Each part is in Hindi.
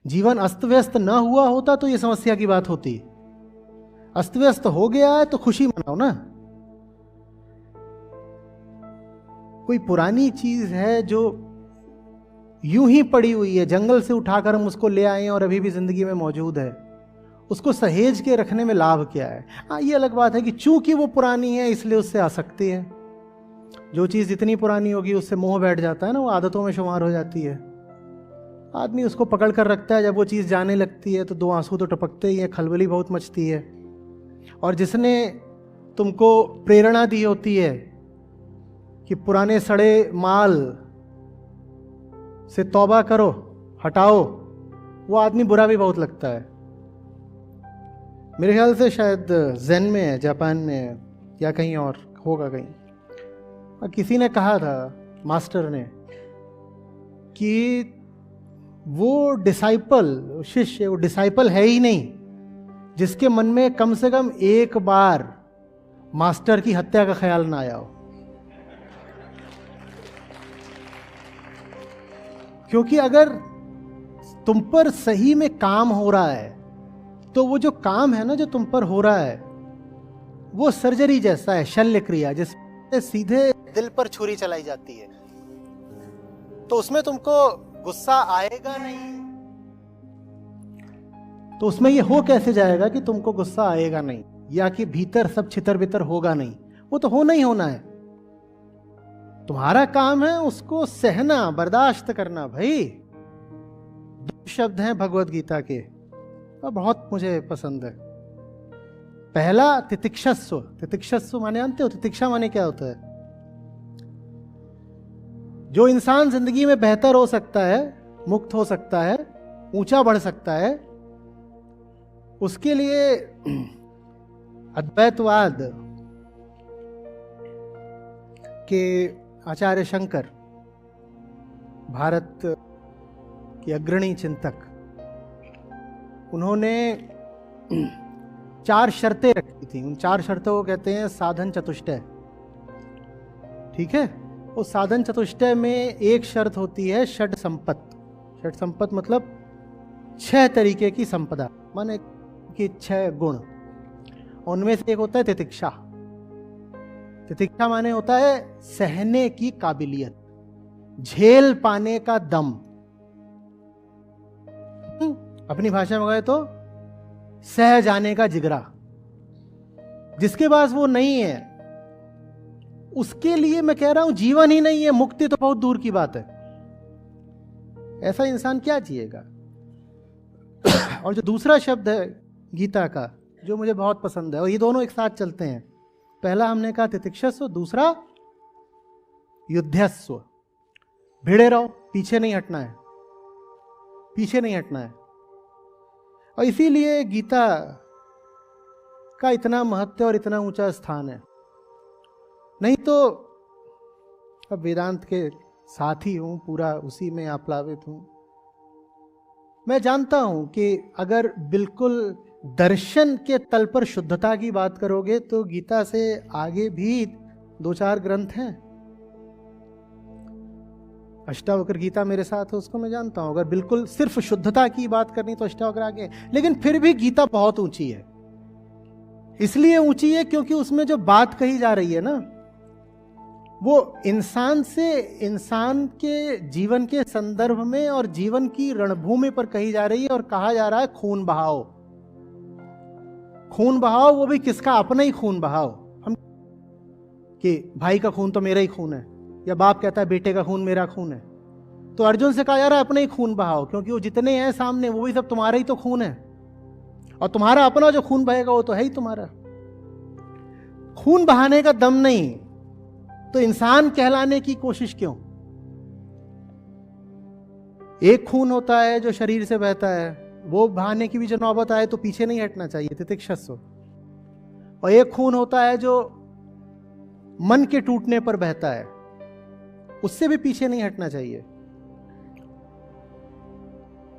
जीवन अस्त व्यस्त ना हुआ होता तो ये समस्या की बात होती। अस्त व्यस्त हो गया है तो खुशी मनाओ ना। कोई पुरानी चीज है जो यूं ही पड़ी हुई है, जंगल से उठाकर हम उसको ले आए और अभी भी जिंदगी में मौजूद है, उसको सहेज के रखने में लाभ क्या है? हाँ, ये अलग बात है कि चूंकि वो पुरानी है इसलिए उससे आसक्ति है। जो चीज जितनी पुरानी होगी उससे मोह बैठ जाता है ना, वो आदतों में शुमार हो जाती है। आदमी उसको पकड़ कर रखता है, जब वो चीज जाने लगती है तो दो आंसू तो टपकते ही है, खलबली बहुत मचती है। और जिसने तुमको प्रेरणा दी होती है कि पुराने सड़े माल से तौबा करो, हटाओ, वो आदमी बुरा भी बहुत लगता है। मेरे ख्याल से शायद ज़ेन में है, जापान में है, या कहीं और होगा कहीं। और किसी ने कहा था, मास्टर ने, कि वो डिसाइपल, शिष्य, वो डिसाइपल है ही नहीं जिसके मन में कम से कम एक बार मास्टर की हत्या का ख्याल ना आया हो। क्योंकि अगर तुम पर सही में काम हो रहा है तो वो जो काम है ना, जो तुम पर हो रहा है, वो सर्जरी जैसा है, शल्य क्रिया, जिसमें सीधे दिल पर छुरी चलाई जाती है। तो उसमें तुमको गुस्सा आएगा नहीं, तो उसमें ये हो कैसे जाएगा कि तुमको गुस्सा आएगा नहीं, या कि भीतर सब छितर बितर होगा नहीं? वो तो होना ही होना है। तुम्हारा काम है उसको सहना, बर्दाश्त करना। भाई, दो शब्द हैं भगवत गीता के, और बहुत मुझे पसंद है। पहला तितिक्षस्व। तितिक्षस्व माने जानते हो? तितिक्षा माने क्या होता है? जो इंसान जिंदगी में बेहतर हो सकता है, मुक्त हो सकता है, ऊंचा बढ़ सकता है, उसके लिए अद्वैतवाद के आचार्य शंकर, भारत के अग्रणी चिंतक, उन्होंने 4 शर्तें रखी थी। उन 4 शर्तों को कहते हैं साधन चतुष्टय। ठीक है? उस साधन चतुष्टय में एक शर्त होती है षड संपत्त। षड संपत्त मतलब 6 तरीके की संपदा, माने कि 6 गुण। उनमें से एक होता है तितिक्षा। तितिक्षा माने होता है सहने की काबिलियत, झेल पाने का दम। अपनी भाषा में कहे तो सह जाने का जिगरा। जिसके पास वो नहीं है उसके लिए मैं कह रहा हूं जीवन ही नहीं है, मुक्ति तो बहुत दूर की बात है। ऐसा इंसान क्या जिएगा? और जो दूसरा शब्द है गीता का, जो मुझे बहुत पसंद है, और ये दोनों एक साथ चलते हैं। पहला हमने कहा तितिक्षस्व, दूसरा युद्धस्व। भिड़े रहो, पीछे नहीं हटना है, पीछे नहीं हटना है। और इसीलिए गीता का इतना महत्व और इतना ऊंचा स्थान है। नहीं तो अब वेदांत के साथी हूं, पूरा उसी में आप्लावित हूं। मैं जानता हूं कि अगर बिल्कुल दर्शन के तल पर शुद्धता की बात करोगे तो गीता से आगे भी 2-4 ग्रंथ हैं। अष्टावक्र गीता मेरे साथ है, उसको मैं जानता हूं। अगर बिल्कुल सिर्फ शुद्धता की बात करनी तो अष्टावक्र आगे है। लेकिन फिर भी गीता बहुत ऊंची है। इसलिए ऊंची है क्योंकि उसमें जो बात कही जा रही है ना, वो इंसान से, इंसान के जीवन के संदर्भ में और जीवन की रणभूमि पर कही जा रही है। और कहा जा रहा है खून बहाओ, खून बहाओ, वो भी किसका? अपना ही खून बहाओ। हम कि भाई का खून तो मेरा ही खून है, या बाप कहता है बेटे का खून मेरा खून है। तो अर्जुन से कहा जा रहा है अपना ही खून बहाओ, क्योंकि वो जितने हैं सामने वो भी सब तुम्हारा ही तो खून है। और तुम्हारा अपना जो खून बहेगा वो तो है ही तुम्हारा। खून बहाने का दम नहीं तो इंसान कहलाने की कोशिश क्यों? एक खून होता है जो शरीर से बहता है, वो बहाने की भी जो नौबत आए तो पीछे नहीं हटना चाहिए, तितिक्षस्व। और एक खून होता है जो मन के टूटने पर बहता है, उससे भी पीछे नहीं हटना चाहिए।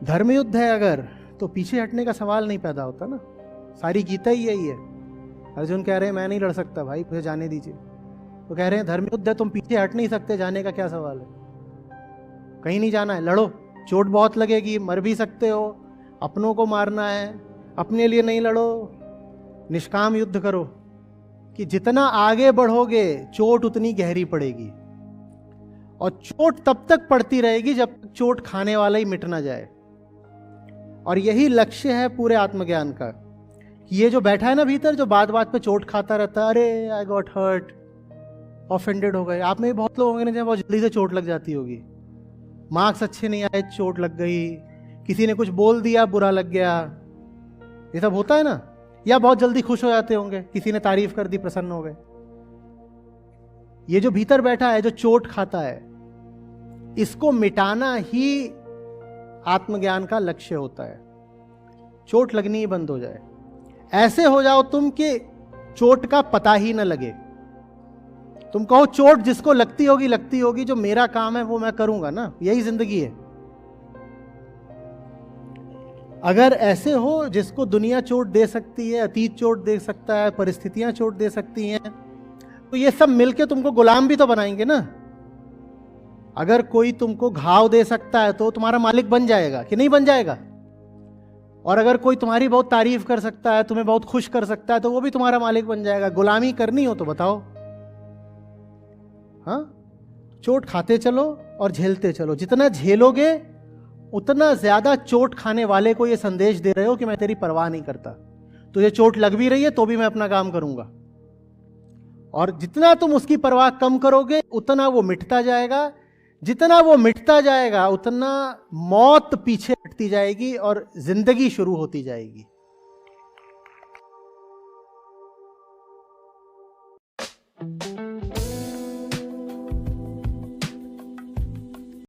धर्म युद्ध है अगर, तो पीछे हटने का सवाल नहीं पैदा होता ना। सारी गीता ही यही है। अर्जुन कह रहे हैं मैं नहीं लड़ सकता भाई, मुझे जाने दीजिए। तो कह रहे हैं धर्म युद्ध है, तुम पीछे हट नहीं सकते, जाने का क्या सवाल है? कहीं नहीं जाना है, लड़ो। चोट बहुत लगेगी, मर भी सकते हो, अपनों को मारना है, अपने लिए नहीं लड़ो, निष्काम युद्ध करो। कि जितना आगे बढ़ोगे चोट उतनी गहरी पड़ेगी, और चोट तब तक पड़ती रहेगी जब तक चोट खाने वाला ही मिट ना जाए। और यही लक्ष्य है पूरे आत्मज्ञान का। ये जो बैठा है ना भीतर, जो बात बात पे चोट खाता रहता है, अरे आई गॉट हर्ट, ऑफेंडेड हो गए। आप में भी बहुत लोग होंगे ना जब बहुत जल्दी से चोट लग जाती होगी, मार्क्स अच्छे नहीं आए चोट लग गई, किसी ने कुछ बोल दिया बुरा लग गया, ये सब होता है ना। या बहुत जल्दी खुश हो जाते होंगे, किसी ने तारीफ कर दी प्रसन्न हो गए। ये जो भीतर बैठा है जो चोट खाता है, इसको मिटाना ही आत्मज्ञान का लक्ष्य होता है। चोट लगनी ही बंद हो जाए, ऐसे हो जाओ तुम कि चोट का पता ही न लगे। तुम कहो चोट जिसको लगती होगी, जो मेरा काम है वो मैं करूंगा ना, यही जिंदगी है। अगर ऐसे हो जिसको दुनिया चोट दे सकती है, अतीत चोट दे सकता है, परिस्थितियां चोट दे सकती हैं, तो ये सब मिलके तुमको गुलाम भी तो बनाएंगे ना। अगर कोई तुमको घाव दे सकता है तो तुम्हारा मालिक बन जाएगा कि नहीं बन जाएगा। और अगर कोई तुम्हारी बहुत तारीफ कर सकता है, तुम्हें बहुत खुश कर सकता है, तो वो भी तुम्हारा मालिक बन जाएगा। गुलामी करनी हो तो बताओ। हाँ, चोट खाते चलो और झेलते चलो। जितना झेलोगे उतना ज्यादा चोट खाने वाले को ये संदेश दे रहे हो कि मैं तेरी परवाह नहीं करता, तुझे चोट लग भी रही है तो भी मैं अपना काम करूंगा। और जितना तुम उसकी परवाह कम करोगे उतना वो मिटता जाएगा, जितना वो मिटता जाएगा उतना मौत पीछे हटती जाएगी और जिंदगी शुरू होती जाएगी।